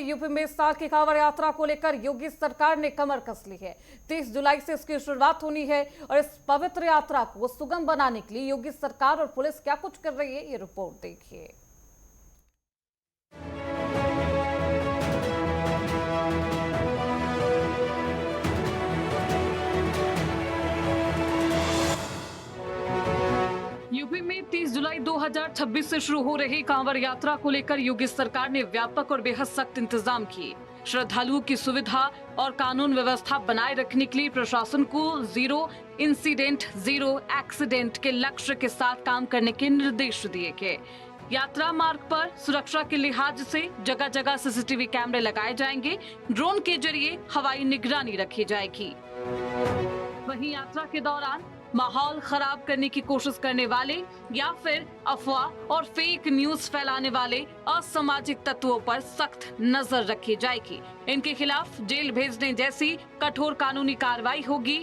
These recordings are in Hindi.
यूपी में इस साल की कांवड़ यात्रा को लेकर योगी सरकार ने कमर कस ली है। 30 जुलाई से इसकी शुरुआत होनी है और इस पवित्र यात्रा को सुगम बनाने के लिए योगी सरकार और पुलिस क्या कुछ कर रही है, ये रिपोर्ट देखिए। यूपी में 30 जुलाई 2026 से शुरू हो रही कांवड़ यात्रा को लेकर योगी सरकार ने व्यापक और बेहद सख्त इंतजाम किए। श्रद्धालुओं की सुविधा और कानून व्यवस्था बनाए रखने के लिए प्रशासन को जीरो इंसिडेंट जीरो एक्सीडेंट के लक्ष्य के साथ काम करने के निर्देश दिए गए। यात्रा मार्ग पर सुरक्षा के लिहाज से जगह जगह सीसीटीवी कैमरे लगाए जाएंगे। ड्रोन के जरिए हवाई निगरानी रखी जाएगी। वहीं यात्रा के दौरान माहौल खराब करने की कोशिश करने वाले या फिर अफवाह और फेक न्यूज फैलाने वाले असामाजिक तत्वों पर सख्त नजर रखी जाएगी। इनके खिलाफ जेल भेजने जैसी कठोर कानूनी कार्रवाई होगी।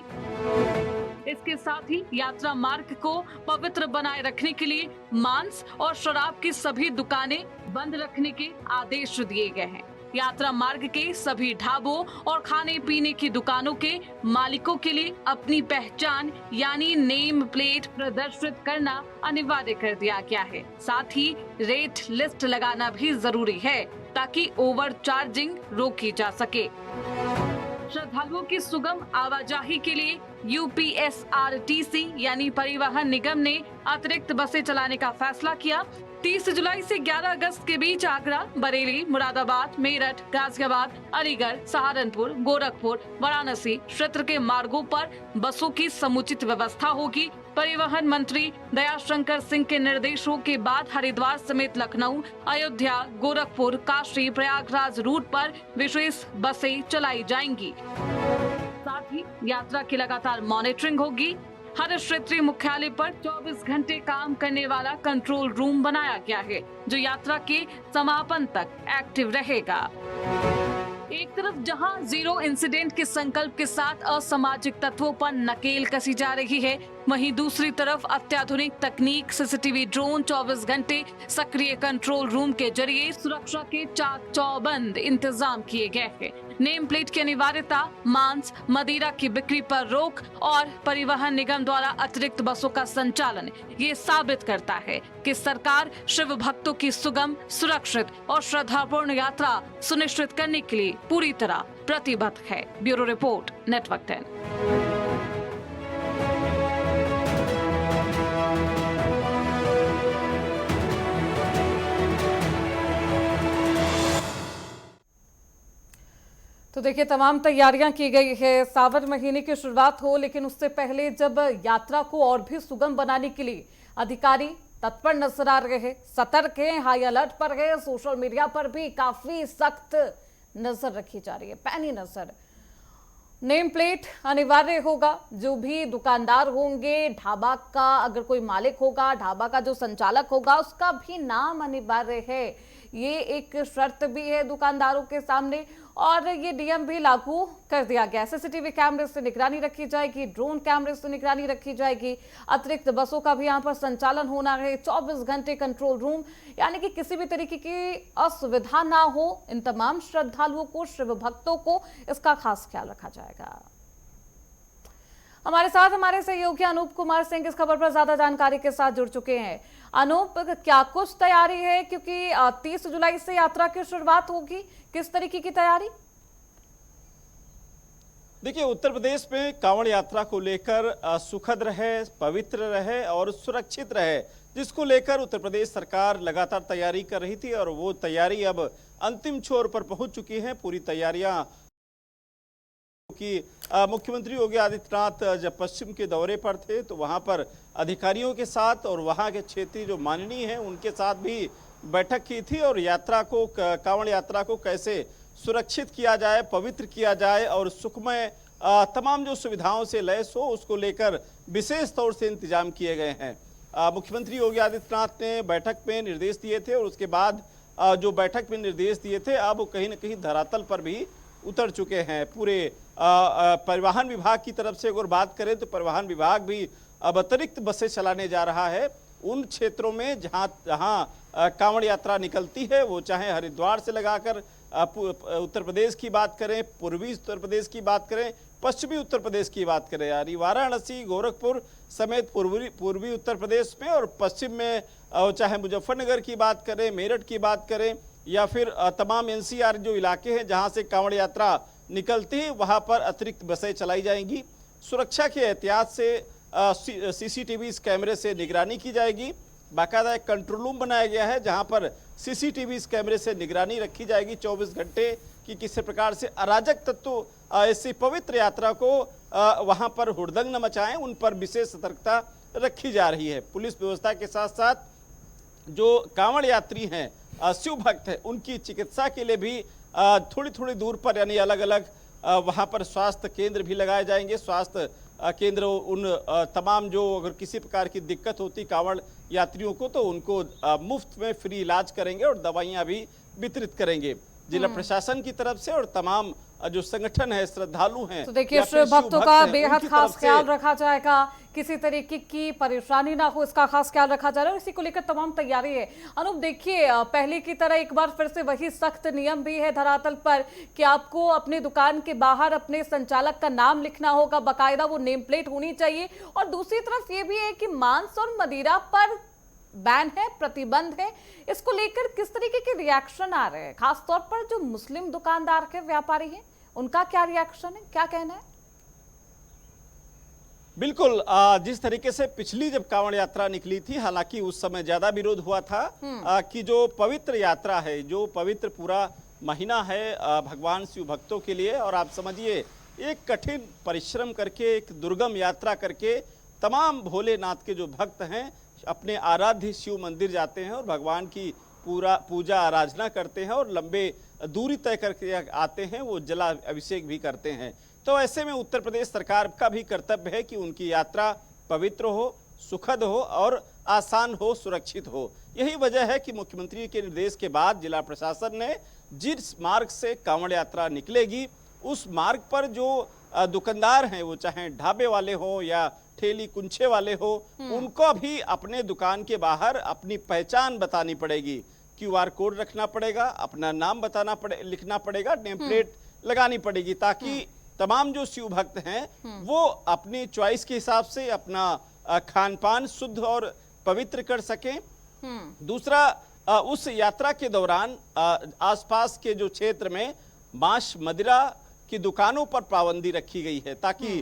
इसके साथ ही यात्रा मार्ग को पवित्र बनाए रखने के लिए मांस और शराब की सभी दुकानें बंद रखने के आदेश दिए गए हैं। यात्रा मार्ग के सभी ढाबों और खाने पीने की दुकानों के मालिकों के लिए अपनी पहचान यानी नेम प्लेट प्रदर्शित करना अनिवार्य कर दिया गया है। साथ ही रेट लिस्ट लगाना भी जरूरी है ताकि ओवर चार्जिंग रोकी जा सके। श्रद्धालुओं की सुगम आवाजाही के लिए यूपीएसआरटीसी यानी परिवहन निगम ने अतिरिक्त बसें चलाने का फैसला किया। 30 जुलाई से 11 अगस्त के बीच आगरा, बरेली, मुरादाबाद, मेरठ, गाजियाबाद, अलीगढ़, सहारनपुर, गोरखपुर, वाराणसी क्षेत्र के मार्गों पर बसों की समुचित व्यवस्था होगी। परिवहन मंत्री दयाशंकर सिंह के निर्देशों के बाद हरिद्वार समेत लखनऊ, अयोध्या, गोरखपुर, काशी, प्रयागराज रूट पर विशेष बसें चलाई जाएंगी। साथ ही यात्रा की लगातार मॉनिटरिंग होगी। हर क्षेत्रीय मुख्यालय पर 24 घंटे काम करने वाला कंट्रोल रूम बनाया गया है जो यात्रा के समापन तक एक्टिव रहेगा। एक तरफ जहां जीरो इंसिडेंट के संकल्प के साथ असामाजिक तत्वों पर नकेल कसी जा रही है, वहीं दूसरी तरफ अत्याधुनिक तकनीक सीसीटीवी ड्रोन 24 घंटे सक्रिय कंट्रोल रूम के जरिए सुरक्षा के चाक चौबंद इंतजाम किए गए हैं। नेम प्लेट की अनिवार्यता, मांस मदिरा की बिक्री पर रोक और परिवहन निगम द्वारा अतिरिक्त बसों का संचालन ये साबित करता है कि सरकार शिव भक्तों की सुगम, सुरक्षित और श्रद्धापूर्ण यात्रा सुनिश्चित करने के लिए पूरी तरह प्रतिबद्ध है। Bureau report, network 10। तो देखिए, तमाम तैयारियां की गई है। सावन महीने की शुरुआत हो, लेकिन उससे पहले जब यात्रा को और भी सुगम बनाने के लिए अधिकारी तत्पर नजर आ रहे हैं, सतर्क हैं, हाई अलर्ट पर है। सोशल मीडिया पर भी काफी सख्त नजर रखी जा रही है, पैनी नजर। नेम प्लेट अनिवार्य होगा। जो भी दुकानदार होंगे, ढाबा का अगर कोई मालिक होगा, ढाबा का जो संचालक होगा, उसका भी नाम अनिवार्य है। ये एक शर्त भी है दुकानदारों के सामने और ये नियम भी लागू कर दिया गया। सीसीटीवी कैमरे से निगरानी रखी जाएगी, ड्रोन कैमरे से निगरानी रखी जाएगी। अतिरिक्त बसों का भी यहाँ पर संचालन होना है। 24 घंटे कंट्रोल रूम, यानी कि किसी भी तरीके की असुविधा ना हो। इन तमाम श्रद्धालुओं को, शिव भक्तों को इसका खास ख्याल रखा जाएगा। हमारे साथ हमारे सहयोगी अनूप कुमार सिंह इस खबर पर ज्यादा जानकारी के साथ जुड़ चुके हैं। अनूप, क्या कुछ तैयारी है, क्योंकि 30 जुलाई से यात्रा की शुरुआत होगी, किस तरीके की तैयारी? देखिए, उत्तर प्रदेश में कांवड़ यात्रा को लेकर सुखद रहे, पवित्र रहे और सुरक्षित रहे, जिसको लेकर उत्तर प्रदेश सरकार लगातार तैयारी कर रही थी और वो तैयारी अब अंतिम छोर पर पहुंच चुकी है। पूरी तैयारियां कि मुख्यमंत्री योगी आदित्यनाथ जब पश्चिम के दौरे पर थे तो वहां पर अधिकारियों के साथ और वहां के क्षेत्रीय जो माननीय हैं उनके साथ भी बैठक की थी और यात्रा को, कांवड़ यात्रा को कैसे सुरक्षित किया जाए, पवित्र किया जाए और सुखमय तमाम जो सुविधाओं से लैस हो, उसको लेकर विशेष तौर से इंतजाम किए गए हैं। मुख्यमंत्री योगी आदित्यनाथ ने बैठक में निर्देश दिए थे और उसके बाद जो बैठक में निर्देश दिए थे अब कहीं ना कहीं धरातल पर भी उतर चुके हैं। पूरे परिवहन विभाग की तरफ से अगर बात करें तो परिवहन विभाग भी अब अतिरिक्त बसें चलाने जा रहा है उन क्षेत्रों में जहां कांवड़ यात्रा निकलती है, वो चाहे हरिद्वार से लगाकर उत्तर प्रदेश की बात करें, पूर्वी उत्तर प्रदेश की बात करें, पश्चिमी उत्तर प्रदेश की बात करें, यानी वाराणसी, गोरखपुर समेत पूर्वी उत्तर प्रदेश में और पश्चिम में चाहे मुजफ्फरनगर की बात करें, मेरठ की बात करें या फिर तमाम एनसीआर जो इलाके हैं जहां से कांवड़ यात्रा निकलती है वहां पर अतिरिक्त बसें चलाई जाएंगी। सुरक्षा के एहतियात से सीसीटीवी कैमरे से निगरानी की जाएगी। बाकायदा एक कंट्रोल रूम बनाया गया है जहां पर सीसीटीवी कैमरे से निगरानी रखी जाएगी 24 घंटे कि किसी प्रकार से अराजक तत्व ऐसी पवित्र यात्रा को वहां पर हुड़दंग न मचाएं, उन पर विशेष सतर्कता रखी जा रही है। पुलिस व्यवस्था के साथ साथ जो कांवड़ यात्री हैं, शिव भक्त हैं, उनकी चिकित्सा के लिए भी थोड़ी थोड़ी दूर पर यानी अलग अलग वहां पर स्वास्थ्य केंद्र भी लगाए जाएंगे। स्वास्थ्य केंद्र उन तमाम जो अगर किसी प्रकार की दिक्कत होती कांवड़ यात्रियों को तो उनको मुफ्त में फ्री इलाज करेंगे और दवाइयां भी वितरित करेंगे जिला प्रशासन की तरफ से और तमाम जो संगठन है, श्रद्धालु हैं। तो देखिए शिव भक्तों का बेहद खास ख्याल रखा जाएगा, किसी तरीके की परेशानी ना हो इसका खास ख्याल रखा जा रहा है और इसी को लेकर तमाम तैयारी है। अनूप देखिए पहले की तरह एक बार फिर से वही सख्त नियम भी है धरातल पर कि आपको अपनी दुकान के बाहर अपने संचालक का नाम लिखना होगा, बाकायदा वो नेम प्लेट होनी चाहिए। और दूसरी तरफ ये भी है कि मांस और मदिरा पर बैन है, प्रतिबंध है। इसको लेकर किस तरीके के रिएक्शन आ रहे हैं, खासतौर पर जो मुस्लिम दुकानदार के व्यापारी हैं उनका क्या रिएक्शन है, क्या कहना है? बिल्कुल, जिस तरीके से पिछली जब कांवड़ यात्रा निकली थी, हालांकि उस समय ज्यादा विरोध हुआ था कि जो पवित्र यात्रा है, जो पवित्र पूरा महीना है भगवान शिव भक्तों के लिए, और आप समझिए एक कठिन परिश्रम करके, एक दुर्गम यात्रा करके तमाम भोलेनाथ के जो भक्त हैं अपने आराध्य शिव मंदिर जाते हैं और भगवान की पूजा आराधना करते हैं और लंबे दूरी तय करके आते हैं, वो जला अभिषेक भी करते हैं। तो ऐसे में उत्तर प्रदेश सरकार का भी कर्तव्य है कि उनकी यात्रा पवित्र हो, सुखद हो और आसान हो, सुरक्षित हो। यही वजह है कि मुख्यमंत्री के निर्देश के बाद जिला प्रशासन ने जिस मार्ग से कांवड़ यात्रा निकलेगी उस मार्ग पर जो दुकानदार हैं, वो चाहे ढाबे वाले हो या ठेली कुंछे वाले हो, उनको भी अपने दुकान के बाहर अपनी पहचान बतानी पड़ेगी। क्यूआर कोड रखना पड़ेगा, अपना नाम लिखना पड़ेगा, नेम प्लेट लगानी पड़ेगी ताकि तमाम जो शिव भक्त हैं वो अपनी चॉइस के हिसाब से अपना खान पान शुद्ध और पवित्र कर सकें। दूसरा, उस यात्रा के दौरान आसपास के जो क्षेत्र में मांस मदिरा की दुकानों पर पाबंदी रखी गई है ताकि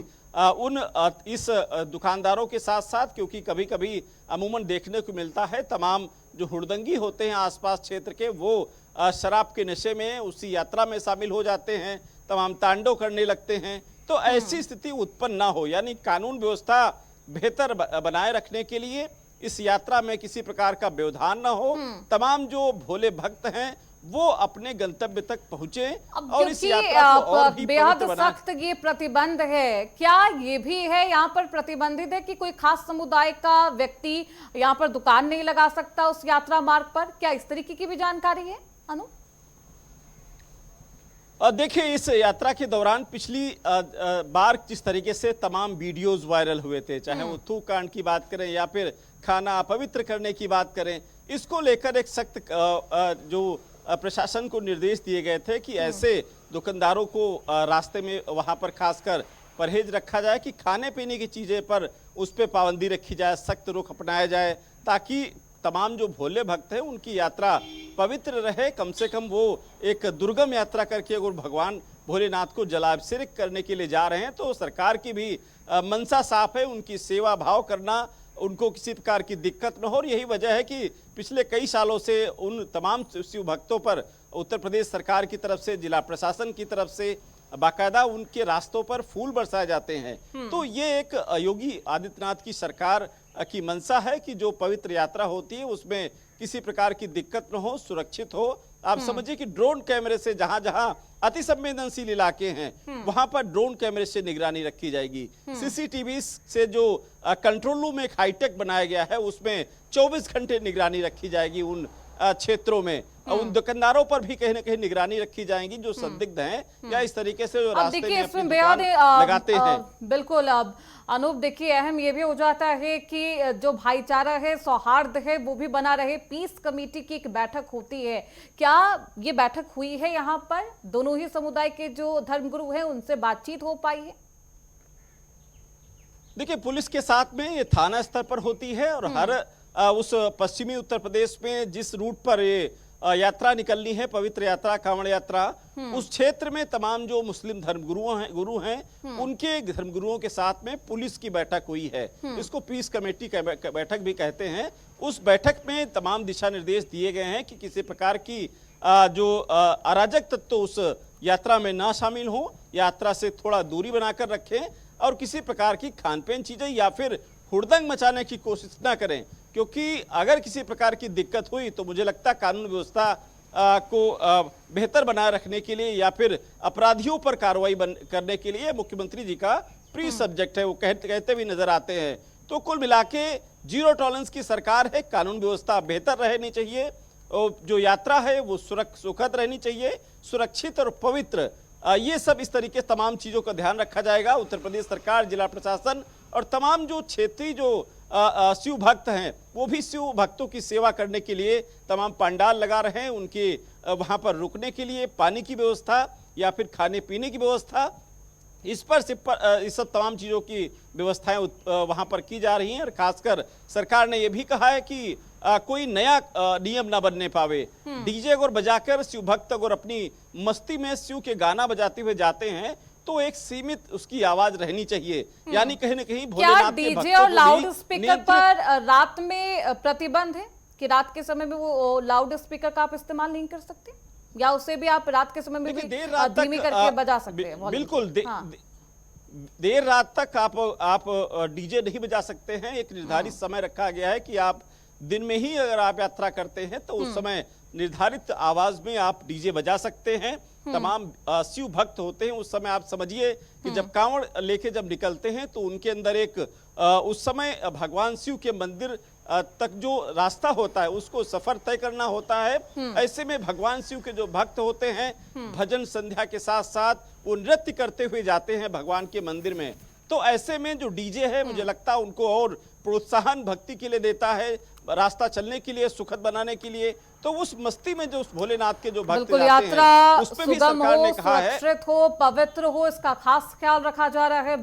इस दुकानदारों के साथ साथ, क्योंकि कभी कभी अमूमन देखने को मिलता है तमाम जो हुड़दंगी होते हैं आसपास क्षेत्र के, वो शराब के नशे में उसी यात्रा में शामिल हो जाते हैं, तमाम तांडव करने लगते हैं। तो ऐसी स्थिति उत्पन्न ना हो, यानी कानून व्यवस्था बेहतर बनाए रखने के लिए इस यात्रा में किसी प्रकार का व्यवधान ना हो, तमाम जो भोले भक्त हैं वो अपने गंतव्य तक पहुंचे और इस यात्रा को और भी बेहद सख्त ये प्रतिबंध है। क्या ये भी है यहाँ पर प्रतिबंधित है कि कोई खास समुदाय का व्यक्ति यहाँ पर दुकान नहीं लगा सकता उस यात्रा मार्ग पर? क्या इस तरीके की भी जानकारी है अनु? देखिए, इस यात्रा के दौरान पिछली बार जिस तरीके से तमाम वीडियोस वायरल हुए थे, चाहे वो थूक कांड की बात करें या फिर खाना अपवित्र करने की बात करें, इसको लेकर एक सख्त जो प्रशासन को निर्देश दिए गए थे कि ऐसे दुकानदारों को रास्ते में वहां पर खासकर परहेज रखा जाए कि खाने पीने की चीजें पर उस पर पाबंदी रखी जाए, सख्त रुख अपनाया जाए ताकि तमाम जो भोले भक्त हैं उनकी यात्रा पवित्र रहे। कम से कम वो एक दुर्गम यात्रा करके अगर भगवान भोलेनाथ को जलाभिषेक करने के लिए जा रहे हैं तो सरकार की भी मंशा साफ है, उनकी सेवा भाव करना, उनको किसी प्रकार की दिक्कत न हो। और यही वजह है कि पिछले कई सालों से उन तमाम शिव भक्तों पर उत्तर प्रदेश सरकार की तरफ से, जिला प्रशासन की तरफ से बाकायदा उनके रास्तों पर फूल बरसाए जाते हैं। तो ये एक योगी आदित्यनाथ की सरकार की मंशा है कि जो पवित्र यात्रा होती है उसमें किसी प्रकार की दिक्कत न हो, सुरक्षित हो। आप समझिए कि ड्रोन कैमरे से जहां जहां अति संवेदनशील इलाके हैं वहां पर ड्रोन कैमरे से निगरानी रखी जाएगी। सीसीटीवी से जो कंट्रोल रूम एक हाईटेक बनाया गया है उसमें 24 घंटे निगरानी रखी जाएगी उन क्षेत्रों में उन दुकानदारों पर भी कहीं ना कहीं निगरानी रखी जाएगी जो संदिग्ध हैं या इस तरीके से जो अब रास्ते देखिए में इसमें अपनी बेहद दुकान लगाते हैं। बिल्कुल। अब अनूप देखिए अहम ये भी हो जाता है कि जो भाईचारा है, सौहार्द है, वो भी बना रहे। पीस कमेटी की एक बैठक होती है, क्या ये बैठक हुई है? यहाँ पर दोनों ही समुदाय के जो धर्मगुरु हैं उनसे बातचीत हो पाई है? देखिए, पुलिस के साथ में ये थाना स्तर पर होती है और हर उस पश्चिमी उत्तर प्रदेश में जिस रूट पर ये यात्रा निकलनी है, पवित्र यात्रा, कांवड़ यात्रा, उस क्षेत्र में तमाम जो मुस्लिम गुरु हैं उनके धर्मगुरुओं के साथ में पुलिस की बैठक हुई है। इसको पीस कमेटी का बैठक भी कहते हैं। उस बैठक में तमाम दिशा निर्देश दिए गए हैं कि किसी प्रकार की जो अराजक तत्व उस यात्रा में ना शामिल हो, यात्रा से थोड़ा दूरी बनाकर रखें और किसी प्रकार की खानपान चीजें या फिर हुड़दंग मचाने की कोशिश ना करें, क्योंकि अगर किसी प्रकार की दिक्कत हुई तो मुझे लगता है कानून व्यवस्था को बेहतर बनाए रखने के लिए या फिर अपराधियों पर कार्रवाई करने के लिए मुख्यमंत्री जी का प्री सब्जेक्ट है, वो कहते भी नजर आते हैं। तो कुल मिला के जीरो टॉलरेंस की सरकार है, कानून व्यवस्था बेहतर रहनी चाहिए, जो यात्रा है वो सुखद रहनी चाहिए, सुरक्षित और पवित्र, ये सब इस तरीके तमाम चीजों का ध्यान रखा जाएगा। उत्तर प्रदेश सरकार, जिला प्रशासन और तमाम जो क्षेत्रीय जो शिव भक्त हैं वो भी शिव भक्तों की सेवा करने के लिए तमाम पंडाल लगा रहे हैं, उनके वहां पर रुकने के लिए पानी की व्यवस्था या फिर खाने पीने की व्यवस्था, इस सब तमाम चीजों की व्यवस्थाएं वहां पर की जा रही हैं। और खासकर सरकार ने यह भी कहा है कि कोई नया नियम ना बनने पावे। डीजे अगर बजाकर शिव भक्त अगर अपनी मस्ती में शिव के गाना बजाते हुए जाते हैं तो एक सीमित उसकी आवाज रहनी चाहिए, यानी कहीं ना कहीं क्या डीजे और लाउड स्पीकर पर रात में प्रतिबंध है कि रात के समय में वो लाउड स्पीकर का आप इस्तेमाल नहीं कर सकते, या उसे भी आप रात के समय में भी धीमी करके बजा सकते हैं? बिल्कुल, देर रात तक आप डीजे नहीं बजा सकते हैं। एक निर्धारित समय रखा गया है कि आप दिन में ही अगर आप यात्रा करते हैं तो उस समय निर्धारित आवाज में आप डीजे बजा सकते हैं। तमाम शिव भक्त होते हैं उस समय, आप समझिए कि जब कांवड़ लेके जब निकलते हैं तो उनके अंदर एक उस समय भगवान शिव के मंदिर तक जो रास्ता होता है उसको सफर तय करना होता है। ऐसे में भगवान शिव के जो भक्त होते हैं भजन संध्या के साथ साथ वो नृत्य करते हुए जाते हैं भगवान के मंदिर में। तो ऐसे में जो डीजे है मुझे लगता है उनको और प्रोत्साहन भक्ति के लिए देता है, रास्ता चलने के लिए, सुखद बनाने के लिए। तो उस मस्ती में जो उस भोलेनाथ के जो भक्त जाते यात्रा हैं उस पे भी सुगम सरकार हो, ने कहा है, सुरक्षित हो, पवित्र हो, इसका खास ख्याल रखा जा रहा है।